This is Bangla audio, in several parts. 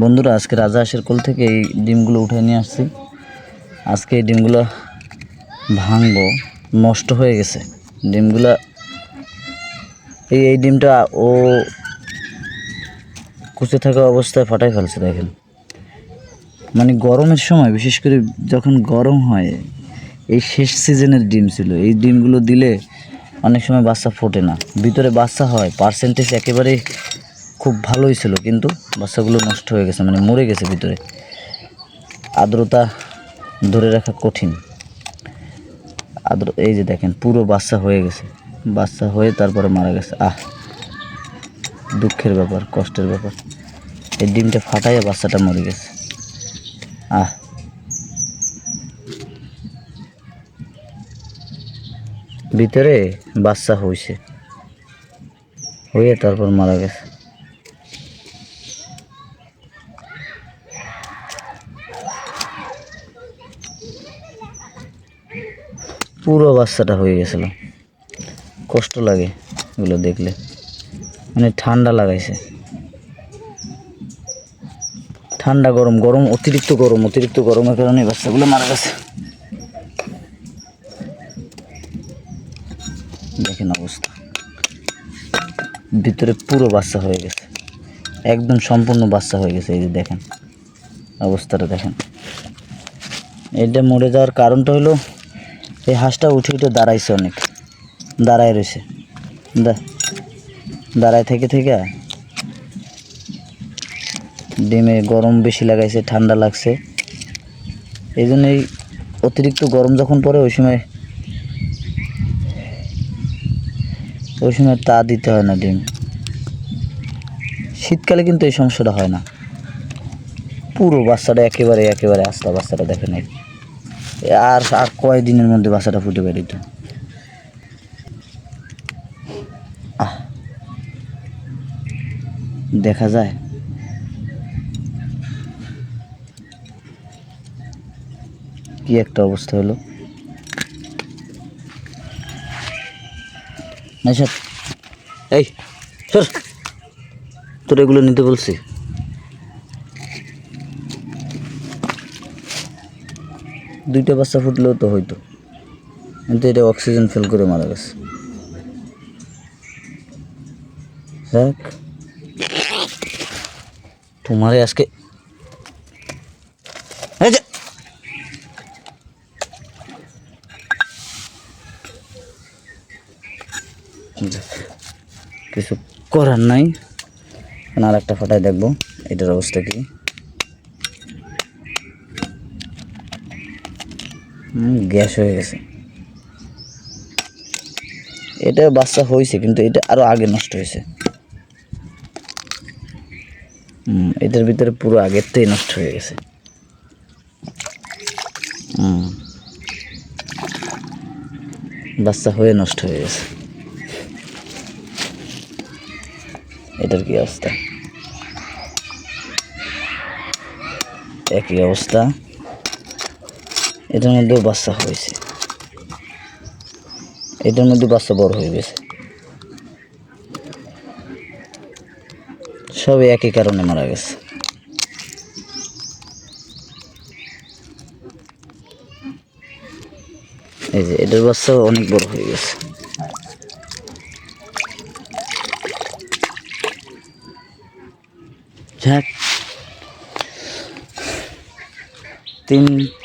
বন্ধুরা, আজকে রাজহাঁসের কোল থেকে এই ডিমগুলো উঠে নিয়ে আসছি। আজকে এই ডিমগুলো ভাঙবো, নষ্ট হয়ে গেছে ডিমগুলা। এই ডিমটা ও কুচে থাকা অবস্থায় ফাটাই ফেলছে। দেখেন, মানে গরমের সময়, বিশেষ করে যখন গরম হয়, এই শেষ সিজনের ডিম ছিল। এই ডিমগুলো দিলে অনেক সময় বাচ্চা ফোটে না, ভিতরে বাচ্চা হয়, পার্সেন্টেজ একেবারে খুব ভালোই ছিল, কিন্তু বাচ্চাগুলো নষ্ট হয়ে গেছে, মানে মরে গেছে ভিতরে। আর্দ্রতা ধরে রাখা কঠিন। এই যে দেখেন, পুরো বাচ্চা হয়ে গেছে, বাচ্চা হয়ে তারপরে মারা গেছে। দুঃখের ব্যাপার, কষ্টের ব্যাপার। এই ডিমটা ফাটাইয়া বাচ্চাটা মরে গেছে। ভিতরে বাচ্চা হয়েছে, হয়ে তারপর মারা গেছে। পুরো বাচ্চাটা হয়ে গেছিল। কষ্ট লাগে এগুলো দেখলে, মানে ঠান্ডা লাগাইছে। ঠান্ডা গরম, অতিরিক্ত গরমের কারণে বাচ্চাগুলো মারা গেছে। দেখেন অবস্থা, ভিতরে পুরো বাচ্চা হয়ে গেছে, একদম সম্পূর্ণ বাচ্চা হয়ে গেছে। এই যে দেখেন অবস্থাটা, দেখেন। এটা মরে যাওয়ার কারণটা হলো, এই হাঁসটা উঠে দাঁড়াইছে, অনেক দাঁড়ায় রয়েছে। দাঁড়ায় থেকে ডিমে গরম বেশি লাগাইছে, ঠান্ডা লাগছে। এই জন্যই অতিরিক্ত গরম যখন পড়ে, ওই সময় তা দিতে হয় না ডিম। শীতকালে কিন্তু এই সমস্যাটা হয় না। পুরো বাচ্চাটা একেবারে আস্তা বাচ্চাটা, দেখেন। আর কয় দিনের মধ্যে বাচ্চাটা ফুটে বেরিত। দেখা যায় কি একটা অবস্থা হলো। এই সর, তোর এগুলো নিতে বলছি। দুইটা বাচ্চা ফুটলেও তো হইতো, কিন্তু এটা অক্সিজেন ফেল করে মারা গেছে। দেখ, তোমারে আজকে কিছু করার নাই। আর একটা ফাটাই দেখবো এটার অবস্থা কি। গ্যাস হয়ে গেছে। এটা বাচ্চা হয়েছে, কিন্তু এটা আরো আগে নষ্ট হয়েছে। এটার ভিতরে পুরো আগের থেকে নষ্ট হয়ে গেছে। বাচ্চা হয়ে নষ্ট হয়ে গেছে। এটার কি অবস্থা? একই অবস্থা। এটার মধ্যেও বাচ্চা হয়েছে, এটার মধ্যে বাচ্চা বড় হয়ে গেছে। সবই একই কারণে মারা গেছে। এই যে এটার বাচ্চা অনেক বড় হয়ে গেছে। যাক,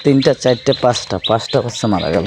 তিনটা, চারটে, পাঁচটা বাচ্চা মারা গেল।